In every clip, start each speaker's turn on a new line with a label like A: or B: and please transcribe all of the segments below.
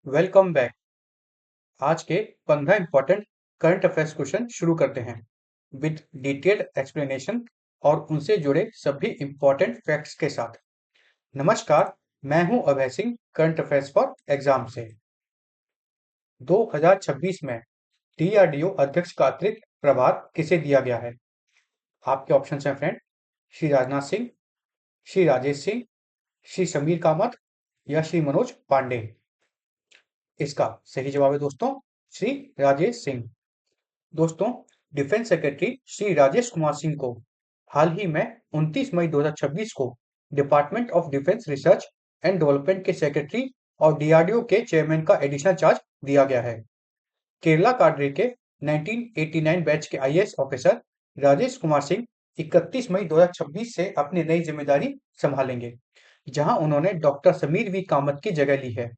A: Welcome back. आज के 15 important current affairs question शुरू करते हैं विद डिटेल्ड एक्सप्लेनेशन और उनसे जुड़े सभी इंपॉर्टेंट फैक्ट्स के साथ। नमस्कार, मैं हूं Abhay Singh, current affairs for exam से। 2026 में डीआरडीओ अध्यक्ष का अतिरिक्त प्रभार किसे दिया गया है? आपके ऑप्शन हैं फ्रेंड, श्री राजनाथ सिंह, श्री राजेश सिंह, श्री समीर कामत या श्री मनोज पांडे। इसका सही जवाब है दोस्तों, श्री राजेश सिंह। दोस्तों, डिफेंस सेक्रेटरी श्री राजेश कुमार सिंह को हाल ही में 29 मई 2026 को department of defence research and development के सेक्रेटरी और डीआरडीओ के चेयरमैन का एडिशनल चार्ज दिया गया है। केरला काडरे के 1989 बैच के आईएएस ऑफिसर राजेश कुमार सिंह 31 मई 2026 से अपनी नई जिम्मेदारी संभालेंगे, जहां उन्होंने डॉक्टर समीर वी कामत की जगह ली है,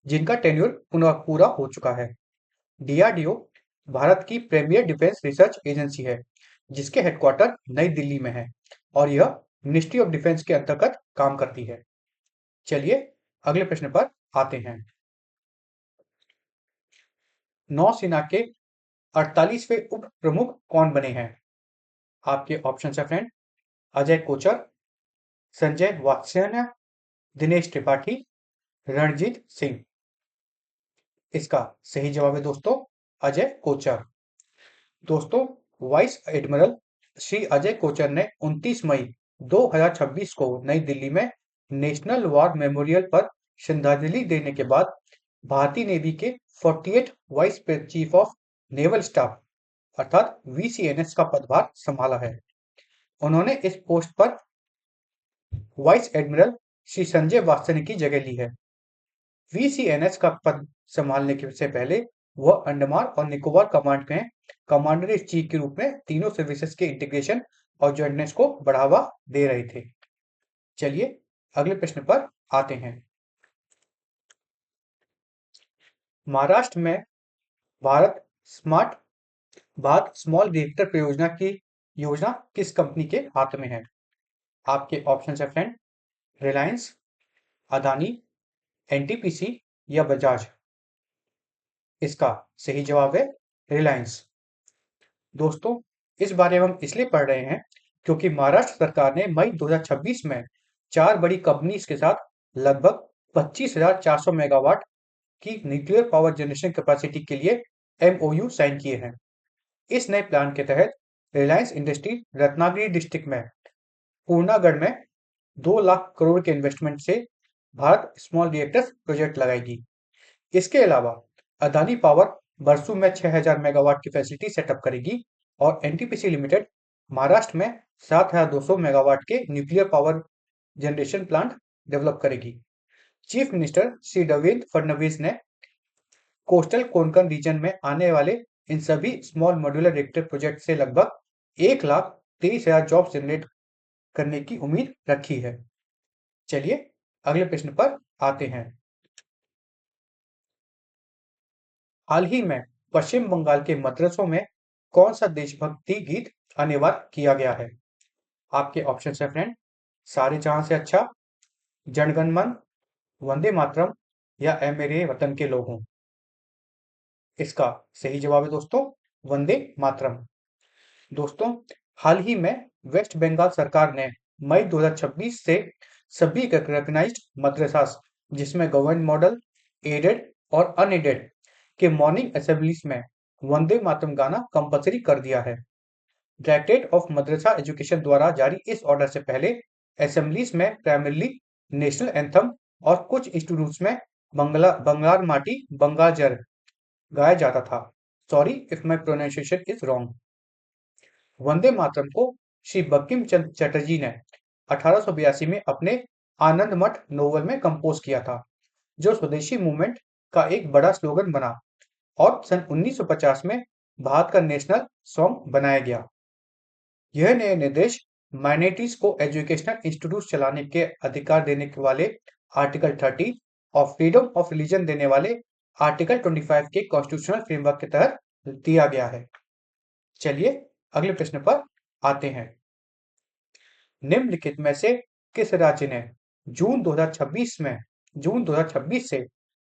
A: जिनका टेन्योर पूरा हो चुका है। डीआरडीओ भारत की प्रीमियर डिफेंस रिसर्च एजेंसी है, जिसके हेडक्वार्टर नई दिल्ली में है और यह मिनिस्ट्री ऑफ डिफेंस के अंतर्गत काम करती है। चलिए अगले प्रश्न पर आते हैं। नौसेना के 48वें उप प्रमुख कौन बने हैं? आपके ऑप्शन है फ्रेंड, अजय कोचर, संजय वात्स्यायन, दिनेश त्रिपाठी, रणजीत सिंह। इसका सही जवाब है दोस्तों, अजय कोचर। दोस्तों, वाइस एडमिरल श्री अजय कोचर ने 29 मई 2026 को नई दिल्ली में नेशनल वॉर मेमोरियल पर श्रद्धांजलि देने के बाद भारतीय नेवी के 48 vice chief of naval staff अर्थात वीसीएनएस का पदभार संभाला है। उन्होंने इस पोस्ट पर वाइस एडमिरल श्री संजय वात्स्यायन की जगह ली है। वीसीएनएस का पद संभालने से पहले वह अंडमान और निकोबार कमांड में कमांडर इन चीफ के रूप में तीनों सर्विसेज के इंटीग्रेशन और ज्वाइंटनेस को बढ़ावा दे रहे थे। चलिए अगले प्रश्न पर आते हैं। महाराष्ट्र में भारत स्मॉल रिएक्टर परियोजना की योजना किस कंपनी के हाथ में है? आपके ऑप्शन है फ्रेंड, रिलायंस, अदानी, एनटीपीसी या बजाज। इसका सही जवाब है रिलायंस। दोस्तों, इस बारे में हम इसलिए पढ़ रहे हैं क्योंकि महाराष्ट्र सरकार ने मई 2026 में 4 बड़ी कंपनीज के साथ लगभग 25,400 मेगावाट की न्यूक्लियर पावर जनरेशन कैपेसिटी के लिए एमओयू साइन किए हैं। इस नए प्लान के तहत रिलायंस इंडस्ट्री रत्नागिरी डिस्ट्रिक्ट में पूर्णागढ़ में 2 लाख करोड़ के इन्वेस्टमेंट से भारत स्मॉल रिएक्टर्स प्रोजेक्ट लगाएगी। इसके अलावा अदानी पावर बरसू में 6,000 मेगावाट की फैसिलिटी सेटअप करेगी और एनटीपीसी लिमिटेड महाराष्ट्र में 7,200 मेगावाट के nuclear power generation plant develop करेगी। चीफ मिनिस्टर श्री देवेंद्र फडणवीस ने कोस्टल कोंकण रीजन में आने वाले इन सभी स्मॉल मॉड्यूलर रिएक्टर प्रोजेक्ट से लगभग 1,23,000 जॉब्स जनरेट करने की उम्मीद रखी है। चलिए अगले प्रश्न पर आते हैं। हाल ही में पश्चिम बंगाल के मदरसों में कौन सा देशभक्ति गीत अनिवार्य किया गया है? आपके ऑप्शन है फ्रेंड, सारे जहां से अच्छा, जनगण मन, वंदे मातरम या ऐ मेरे वतन के लोगों। इसका सही जवाब है दोस्तों, वंदे मातरम। दोस्तों, हाल ही में वेस्ट बंगाल सरकार ने मई 2026 से सभी रिकॉग्नाइज्ड मदरसास, जिसमें गवर्नमेंट मॉडल, एडेड और अनएडेड के मॉर्निंग असेंबलीज में वंदे मातरम गाना कंपलसरी कर दिया है। डायरेक्टरेट ऑफ मदरसा एजुकेशन द्वारा जारी इस ऑर्डर से पहले असेंबलीज में प्राइमरीली नेशनल एंथम और कुछ इंस्टीट्यूट्स में बंगलार माटी बंगाजर गाया जाता था। Sorry if my pronunciation is wrong. Vande Mataram को श्री बंकिम चंद्र चटर्जी ने 1882 में अपने आनंद मठ नोवेल में कंपोज किया था, जो स्वदेशी मूवमेंट का एक बड़ा स्लोगन बना और सन 1950 में भारत का नेशनल सॉन्ग बनाया गया। यह नए निर्देश माइनॉरिटीज को एजुकेशनल इंस्टीट्यूट चलाने के अधिकार देने वाले आर्टिकल 30 और फ्रीडम ऑफ रिलीजन देने वाले आर्टिकल 25 के कॉन्स्टिट्यूशनल फ्रेमवर्क के तहत दिया गया है। चलिए अगले प्रश्न पर आते हैं। निम्नलिखित में से किस राज्य ने जून 2026 से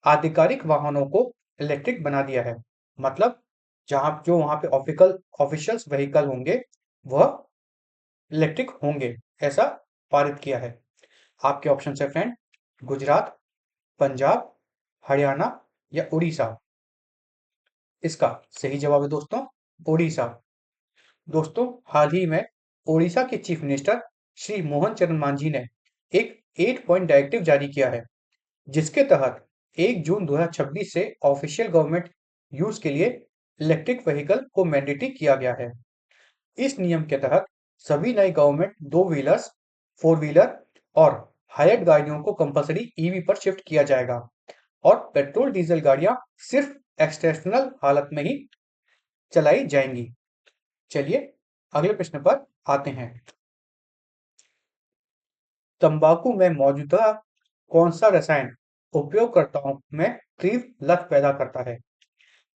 A: आधिकारिक वाहनों को इलेक्ट्रिक बना दिया है। मतलब वहां पे ऑफिशियल्स व्हीकल होंगे वह इलेक्ट्रिक होंगे, ऐसा पारित किया है। आपके ऑप्शन है फ्रेंड, गुजरात, पंजाब, हरियाणा या उड़ीसा। इसका सही जवाब है दोस्तों उड़ीसा। दोस्तों, हाल ही में ओडिशा के चीफ मिनिस्टर श्री मोहन चरण मांझी ने एक 8 पॉइंट डायरेक्टिव जारी किया है, जिसके तहत 1 जून 2026 से ऑफिशियल गवर्नमेंट यूज के लिए इलेक्ट्रिक व्हीकल को मैंडेटरी किया गया है। इस नियम के तहत सभी नए गवर्नमेंट 2 व्हीलर्स, 4 व्हीलर और हायर्ड गाड़ियों को कंपलसरी ईवी पर शिफ्ट किया जाएगा और पेट्रोल डीजल गाड़ियां सिर्फ एक्सटेप्शनल हालत में ही चलाई जाएंगी। चलिए अगले प्रश्न पर आते हैं। तंबाकू में मौजूदा कौन सा रसायन उपयोगकर्ताओं में तीव्र लत पैदा करता है?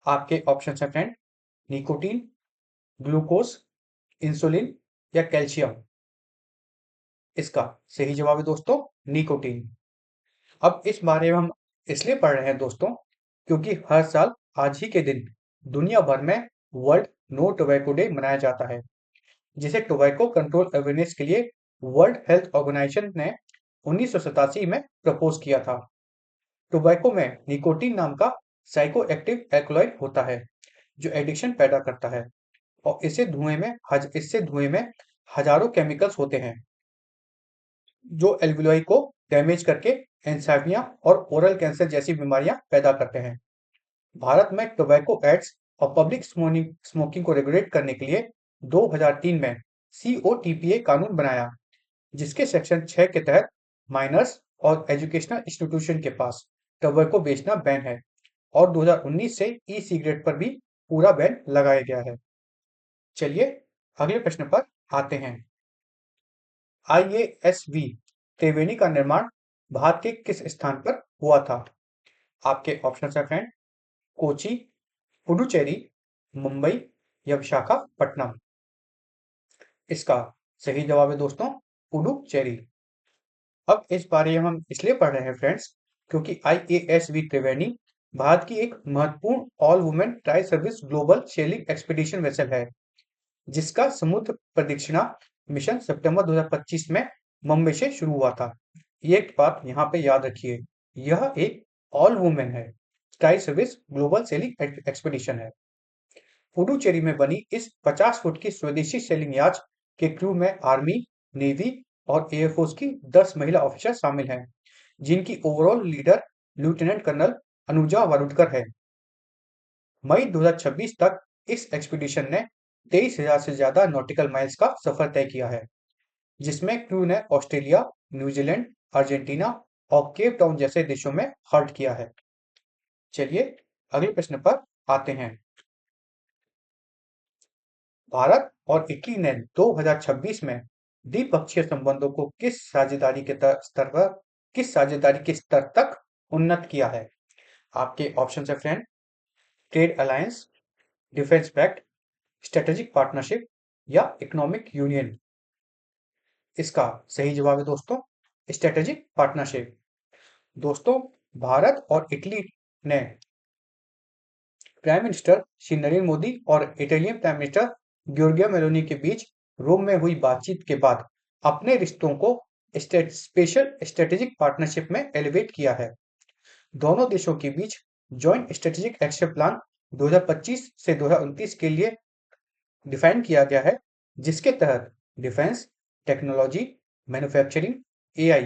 A: आपके ऑप्शन है फ्रेंड, निकोटीन, ग्लूकोज, इंसुलिन या कैल्शियम। इसका सही जवाब है दोस्तों निकोटीन। अब इस बारे में हम इसलिए पढ़ रहे हैं दोस्तों, क्योंकि हर साल आज ही के दिन दुनिया भर में वर्ल्ड नो टोबैको डे मनाया जाता है, जिसे टोबैको कंट्रोल अवेयरनेस के लिए वर्ल्ड हेल्थ ऑर्गेनाइजेशन ने 1987 में प्रपोज किया था। टोबैको में निकोटीन नाम का साइको एक्टिव एल्कलॉइड होता है, जो एडिक्शन पैदा करता है और इससे धुएं में हजारों केमिकल्स होते हैं, जो एल्वियोलाई को डैमेज करके एंसाइमिया और ओरल कैंसर जैसी बीमारियां पैदा करते हैं। भारत में टोबैको एड्स और पब्लिक स्मोकिंग को रेगुलेट करने के लिए 2003 में COTPA कानून बनाया, जिसके सेक्शन 6 के तहत माइनर्स और एजुकेशनल इंस्टीट्यूशन के पास टोबैको बेचना बैन है और 2019 से ई सिगरेट पर भी पूरा बैन लगाया गया है। चलिए अगले प्रश्न पर आते हैं। IASV त्रिवेणी का निर्माण भारत के किस स्थान पर हुआ था? आपके ऑप्शन है फ्रेंड, कोची, पुडुचेरी, मुंबई या विशाखापट्टनम। इसका सही जवाब है दोस्तों पुडुचेरी। अब इस बारे में हम इसलिए पढ़ रहे हैं फ्रेंड्स, क्योंकि IASV त्रिवेणी भारत की एक महत्वपूर्ण all women tri service global selling expedition vessel है, जिसका समुद्र प्रदक्षिणा मिशन सितंबर 2025 में मुंबई से शुरू हुआ था। ये एक बात यहाँ पे याद रखिए, यह एक ऑल वुमेन है tri service global selling expedition है। पुडुचेरी में बनी इस 50 फुट की स्वदेशी सेलिंग याच के क्रू में आर्मी, नेवी और एयरफोर्स की 10 महिला ऑफिसर शामिल हैं, जिनकी overall leader lieutenant colonel Anuja Warudkar है। मई 2026 तक इस एक्सपीडिशन ने 23,000 से ज्यादा नॉटिकल माइल्स का सफर तय किया है, जिसमें क्रू ने ऑस्ट्रेलिया, न्यूजीलैंड, अर्जेंटीना और केप टाउन जैसे देशों में हॉल्ट किया है। चलिए अगले प्रश्न पर आते हैं। भारत और इटली ने 2026 में द्विपक्षीय संबंधों को किस साझेदारी के स्तर तक उन्नत किया है? आपके ऑप्शन है friend, trade alliance, defense pact, strategic partnership या इकोनॉमिक यूनियन। इसका सही जवाब है दोस्तों स्ट्रेटेजिक पार्टनरशिप। दोस्तों, भारत और इटली ने प्राइम मिनिस्टर श्री नरेंद्र मोदी और इटालियन प्राइम मिनिस्टर गियोर्गिया मेलोनी के बीच रोम में हुई बातचीत के बाद अपने रिश्तों को स्पेशल स्ट्रेटेजिक पार्टनरशिप में एलिवेट किया है। दोनों देशों के बीच जॉइंट स्ट्रेटेजिक एक्शन प्लान 2025 से 2029 के लिए डिफाइन किया गया है, जिसके तहत डिफेंस, टेक्नोलॉजी, मैन्युफैक्चरिंग, AI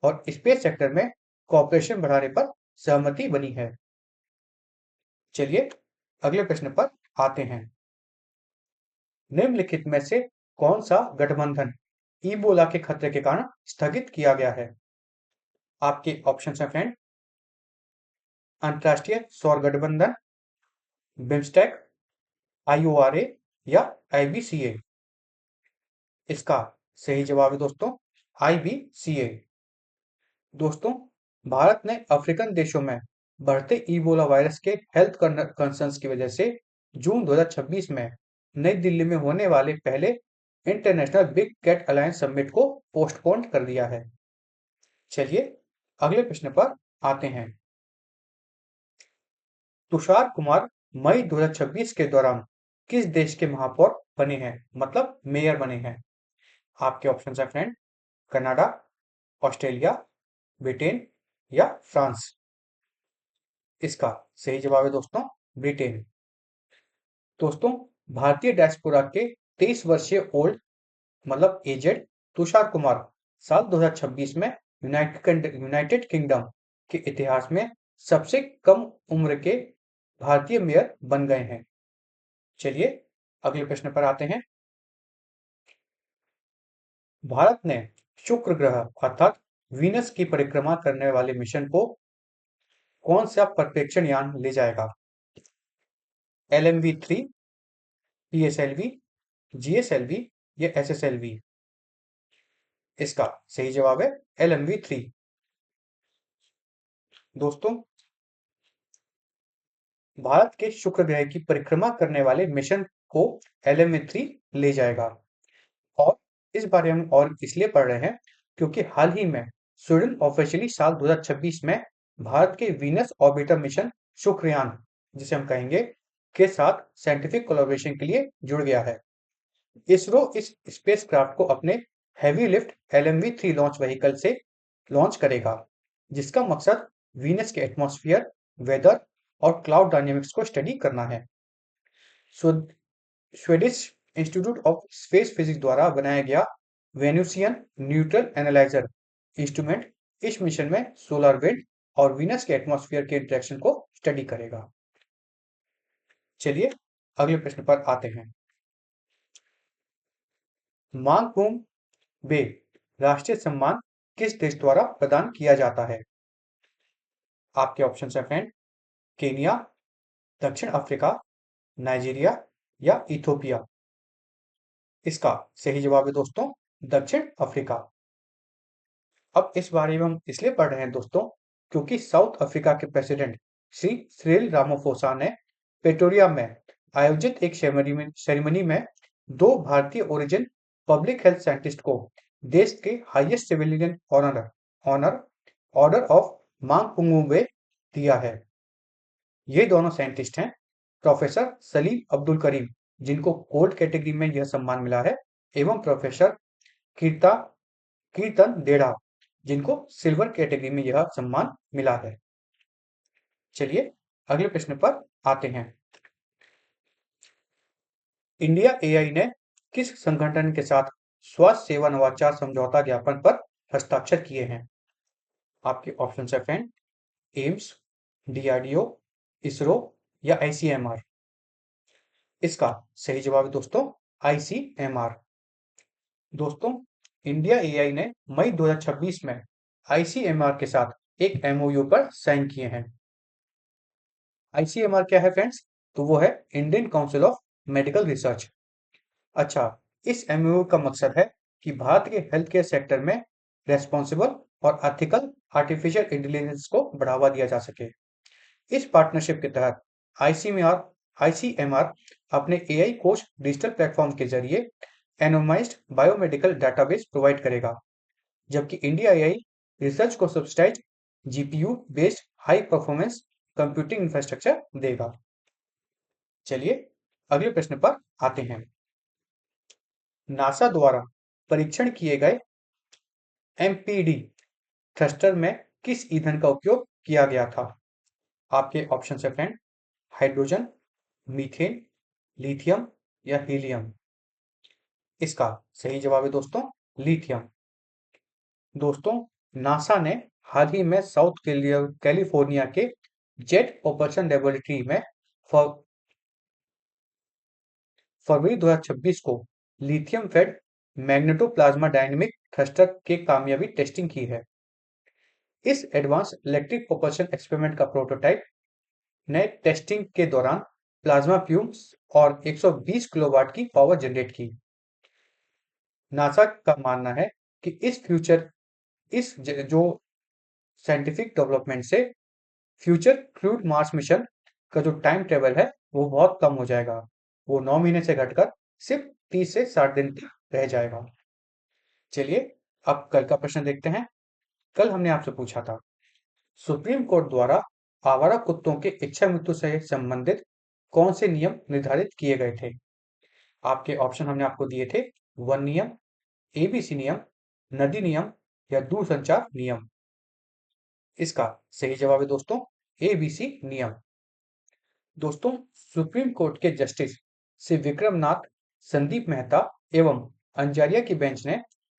A: और स्पेस सेक्टर में कॉपरेशन बढ़ाने पर सहमति बनी है। चलिए अगले प्रश्न पर आते हैं। निम्नलिखित में से कौन सा गठबंधन इबोला के खतरे के कारण स्थगित किया गया है? आपके ऑप्शन है फ्रेंड, अंतरराष्ट्रीय सौर गठबंधन, बिम्स्टेक, IORA या IBCA। इसका सही जवाब है दोस्तों IBCA। दोस्तों, भारत ने अफ्रीकन देशों में बढ़ते इबोला वायरस के हेल्थ कंसर्न्स की वजह से जून 2026 में नई दिल्ली में होने वाले पहले international big cat alliance summit को पोस्टपोन कर दिया है। चलिए अगले प्रश्न पर आते हैं। तुषार कुमार मई 2026 के दौरान किस देश के महापौर बने हैं, मतलब मेयर बने हैं? आपके ऑप्शन है फ्रेंड, कनाडा, ऑस्ट्रेलिया, ब्रिटेन या फ्रांस। इसका सही जवाब है दोस्तों, ब्रिटेन। दोस्तों, भारतीय डायस्पोरा के 23 वर्षीय ओल्ड मतलब एजेड तुषार कुमार साल 2026 में यूनाइटेड किंगडम के इतिहास में सबसे कम उम्र के भारतीय मेयर बन गए हैं। चलिए अगले प्रश्न पर आते हैं। भारत ने शुक्र ग्रह अर्थात वीनस की परिक्रमा करने वाले मिशन को कौन सा प्रक्षेपण यान ले जाएगा? LMV-3, PSLV, GSLV या SSLV? इसका सही जवाब है LMV-3। दोस्तों, भारत के शुक्र ग्रह की परिक्रमा करने वाले मिशन को LMV-3 ले जाएगा। और इस बारे में और इसलिए पढ़ रहे हैं क्योंकि हाल ही में स्वीडन ऑफिशियली साल 2026 में भारत के वीनस ऑर्बिटर मिशन शुक्रयान, जिसे हम कहेंगे, के साथ साइंटिफिक कोलैबोरेशन के लिए जुड़ गया है। इसरो इस स्पेसक्राफ्ट को अपने heavy lift LMV-3 launch vehicle से लॉन्च करेगा, जिसका मकसद वीनस के एटमॉस्फेयर, वेदर और क्लाउड डायनेमिक्स को स्टडी करना है। Swedish institute of space physics द्वारा बनाया गया वेनुसियन न्यूट्रल एनालाइजर इंस्ट्रूमेंट इस मिशन में सोलर विंड और वीनस के एटमॉस्फेयर के इंटरेक्शन को स्टडी करेगा। चलिए अगले प्रश्न पर आते हैं। मांगपूम बे राष्ट्रीय सम्मान किस देश द्वारा प्रदान किया जाता है? आपके ऑप्शन है फ्रेंड, केनिया, दक्षिण अफ्रीका, नाइजीरिया या इथोपिया। इसका सही जवाब है दोस्तों, दक्षिण अफ्रीका। अब इस बारे में हम इसलिए पढ़ रहे हैं दोस्तों क्योंकि साउथ अफ्रीका के प्रेसिडेंट श्री सिरिल रामाफोसा ने प्रेटोरिया में आयोजित एक सेरेमनी में दो भारतीय ओरिजिन पब्लिक हेल्थ साइंटिस्ट को देश के highest civilian honour order of मांगपूंगबे दिया है। ये दोनों साइंटिस्ट हैं प्रोफेसर सलीम अब्दुल करीम, जिनको गोल्ड कैटेगरी में यह सम्मान मिला है, एवं प्रोफेसर कीर्ता कीर्तन देड़ा, जिनको सिल्वर कैटेगरी में यह सम्मान मिला है। चलिए अगले प्रश्न पर आते हैं। इंडिया एआई ने किस संगठन के साथ स्वास्थ्य सेवा नवाचार समझौता ज्ञापन पर हस्ताक्षर किए हैं? आपके ऑप्शन है फ्रेंड, एम्स, DRDO, इसरो या ICMR। इसका सही जवाब है दोस्तों, ICMR। दोस्तों, इंडिया एआई ने मई 2026 में ICMR के साथ एक MOU पर साइन किए हैं। ICMR क्या है फ्रेंड्स? तो वो है Indian council of medical research. अच्छा, इस MOU का मकसद है कि भारत के हेल्थ केयर सेक्टर में रेस्पॉन्सिबल और एथिकल आर्टिफिशियल इंटेलिजेंस को बढ़ावा दिया जा सके। इस पार्टनरशिप के तहत ICMR अपने AI कोच डिजिटल प्लेटफॉर्म के जरिए एनोमाइज्ड बायोमेडिकल डाटाबेस प्रोवाइड करेगा, जबकि इंडिया AI रिसर्च को subsidize GPU based high performance computing infrastructure देगा। चलिए अगले प्रश्न पर आते हैं। नासा द्वारा परीक्षण किए गए MPD थ्रस्टर में किस ईंधन का उपयोग किया गया था? आपके ऑप्शन है फ्रेंड, हाइड्रोजन, मीथेन, लिथियम या हीलियम। इसका सही जवाब है दोस्तों, लिथियम। दोस्तों, नासा ने हाल ही में साउथ कैलिफोर्निया के जेट ऑपरेशन लेबोरेटरी में फरवरी 2026 को लिथियम फेड मैग्नेटोप्लाज्मा डायनेमिक थ्रस्टर की कामयाबी टेस्टिंग की है। इस एडवांस इलेक्ट्रिक प्रोपल्शन एक्सपेरिमेंट का प्रोटोटाइप ने टेस्टिंग के दौरान प्लाज्मा फ्यूम्स और 120 किलोवाट की पावर जनरेट की। नासा का मानना है कि जो साइंटिफिक डेवलपमेंट से फ्यूचर क्रूड मार्स मिशन का जो टाइम टेबल है वो बहुत कम हो जाएगा। वो 9 महीने से घटकर सिर्फ 30 से 60 दिन तक रह जाएगा। चलिए अब कल का प्रश्न देखते हैं। कल हमने आपसे पूछा था, सुप्रीम कोर्ट द्वारा आवारा कुत्तों के इच्छा मृत्यु से संबंधित कौन से नियम निर्धारित किए गए थे? आपके ऑप्शन हमने आपको दिए थे वन नियम, एबीसी नियम, नदी नियम या दूरसंचार नियम। इसका सही जवाब है दोस्तों एबीसी नियम। दोस्तों, सुप्रीम कोर्ट के जस्टिस श्री विक्रमनाथ, संदीप मेहता एवं अंजारिया की बेंच ने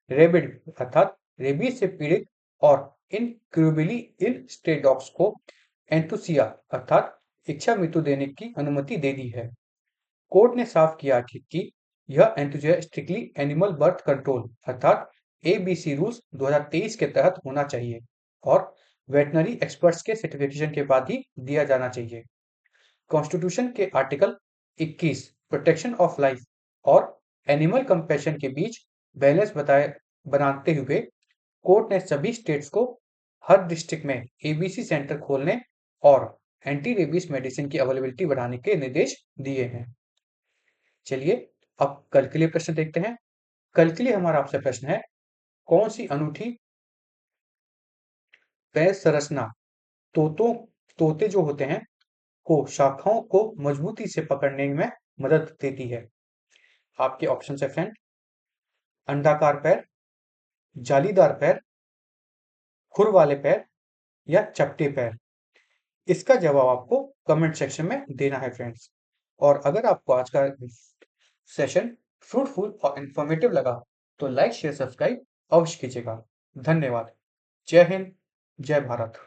A: रेबिड अर्थात रेबीज से पीड़ित और इनक्यूरेबली इल स्ट्रे डॉग्स को एंथुसिया अर्थात इच्छा मृत्यु देने की अनुमति दे दी है। कोर्ट ने साफ किया कि यह एंथुसिया स्ट्रिक्टली एनिमल बर्थ कंट्रोल अर्थात एबीसी रूल्स 2023 के तहत होना चाहिए और वेटनरी एक्सपर्ट्स के सर्टिफिकेशन के बाद ही दिया जाना चाहिए। कॉन्स्टिट्यूशन के आर्टिकल 21 प्रोटेक्शन ऑफ लाइफ और एनिमल कंपैशन के बीच बैलेंस बनाते हुए कोर्ट ने सभी स्टेट्स को हर डिस्ट्रिक्ट में एबीसी सेंटर खोलने और एंटी रेबीज मेडिसिन की अवेलेबिलिटी बढ़ाने के निर्देश दिए हैं। चलिए अब कल के लिए प्रश्न देखते हैं। कल के लिए हमारा आपसे प्रश्न है, कौन सी अनूठी पैर संरचना तोते जो होते हैं को शाखाओं को मजबूती से पकड़ने में मदद देती है? आपके ऑप्शन है फ्रेंड, अंडाकार पैर, जालीदार पैर, खुर वाले पैर या चपटे पैर। इसका जवाब आपको कमेंट सेक्शन में देना है फ्रेंड्स। और अगर आपको आज का सेशन फ्रूटफुल और इंफॉर्मेटिव लगा तो लाइक शेयर सब्सक्राइब अवश्य कीजिएगा। धन्यवाद। जय हिंद, जय भारत।